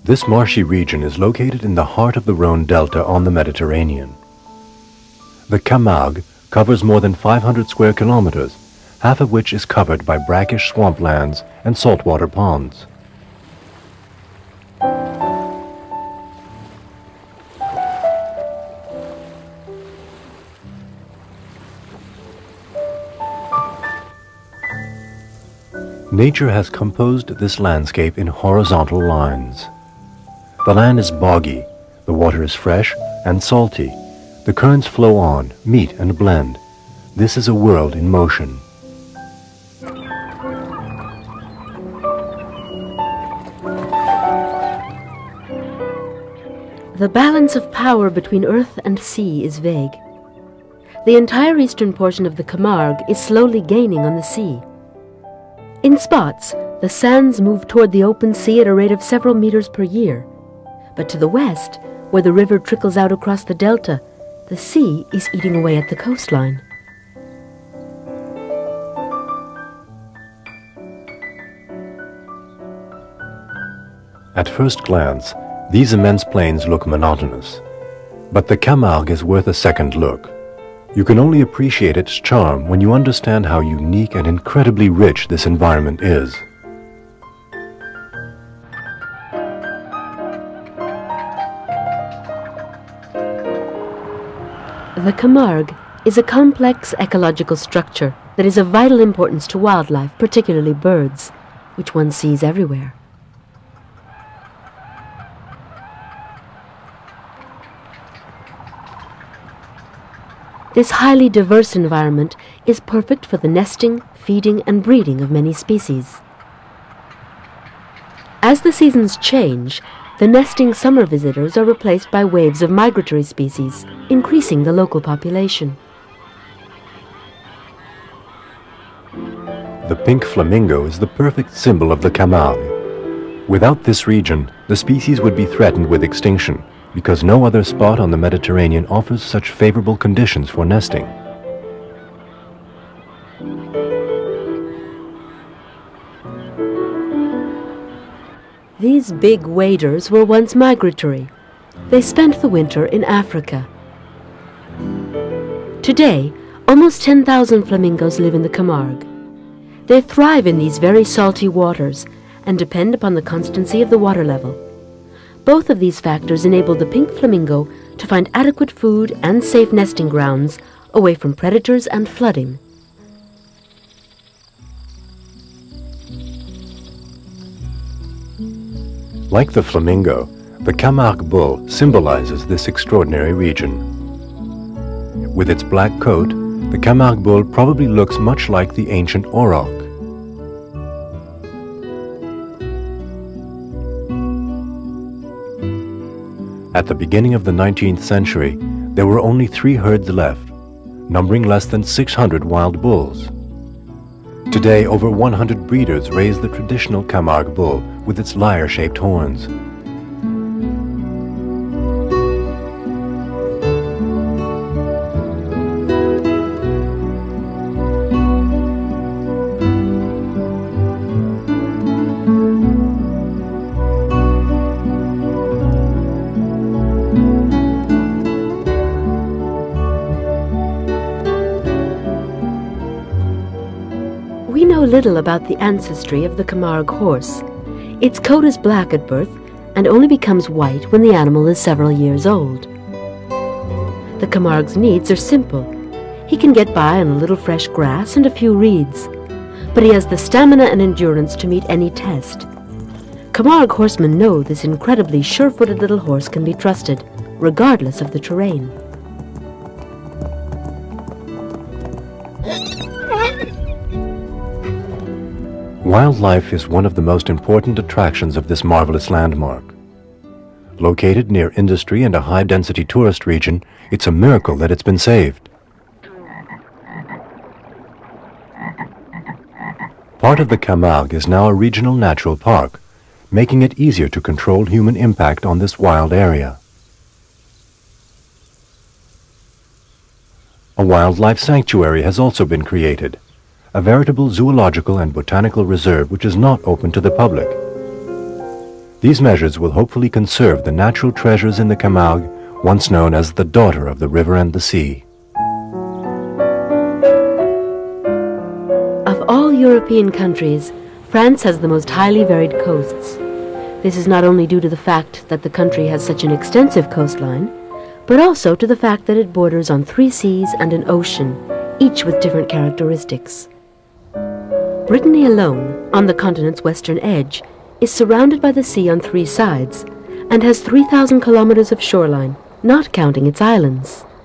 This marshy region is located in the heart of the Rhone Delta on the Mediterranean. The Camargue covers more than 500 square kilometers, half of which is covered by brackish swamplands and saltwater ponds. Nature has composed this landscape in horizontal lines. The land is boggy, the water is fresh and salty, the currents flow on, meet and blend. This is a world in motion. The balance of power between earth and sea is vague. The entire eastern portion of the Camargue is slowly gaining on the sea. In spots, the sands move toward the open sea at a rate of several meters per year. But to the west, where the river trickles out across the delta, the sea is eating away at the coastline. At first glance, these immense plains look monotonous. But the Camargue is worth a second look. You can only appreciate its charm when you understand how unique and incredibly rich this environment is. The Camargue is a complex ecological structure that is of vital importance to wildlife, particularly birds, which one sees everywhere. This highly diverse environment is perfect for the nesting, feeding, and breeding of many species. As the seasons change, the nesting summer visitors are replaced by waves of migratory species, increasing the local population. The pink flamingo is the perfect symbol of the Camargue. Without this region, the species would be threatened with extinction, because no other spot on the Mediterranean offers such favorable conditions for nesting. These big waders were once migratory. They spent the winter in Africa. Today, almost 10,000 flamingos live in the Camargue. They thrive in these very salty waters and depend upon the constancy of the water level. Both of these factors enable the pink flamingo to find adequate food and safe nesting grounds away from predators and flooding. Like the flamingo, the Camargue bull symbolizes this extraordinary region. With its black coat, the Camargue bull probably looks much like the ancient auroch. At the beginning of the 19th century, there were only 3 herds left, numbering less than 600 wild bulls. Today, over 100 breeders raise the traditional Camargue bull with its lyre-shaped horns. We know little about the ancestry of the Camargue horse. Its coat is black at birth and only becomes white when the animal is several years old. The Camargue's needs are simple. He can get by on a little fresh grass and a few reeds, but he has the stamina and endurance to meet any test. Camargue horsemen know this incredibly sure-footed little horse can be trusted, regardless of the terrain. Wildlife is one of the most important attractions of this marvelous landmark. Located near industry and a high-density tourist region, it's a miracle that it's been saved. Part of the Camargue is now a regional natural park, making it easier to control human impact on this wild area. A wildlife sanctuary has also been created, a veritable zoological and botanical reserve which is not open to the public. These measures will hopefully conserve the natural treasures in the Camargue, once known as the daughter of the river and the sea. Of all European countries, France has the most highly varied coasts. This is not only due to the fact that the country has such an extensive coastline, but also to the fact that it borders on 3 seas and an ocean, each with different characteristics. Brittany alone, on the continent's western edge, is surrounded by the sea on 3 sides, and has 3,000 kilometers of shoreline, not counting its islands.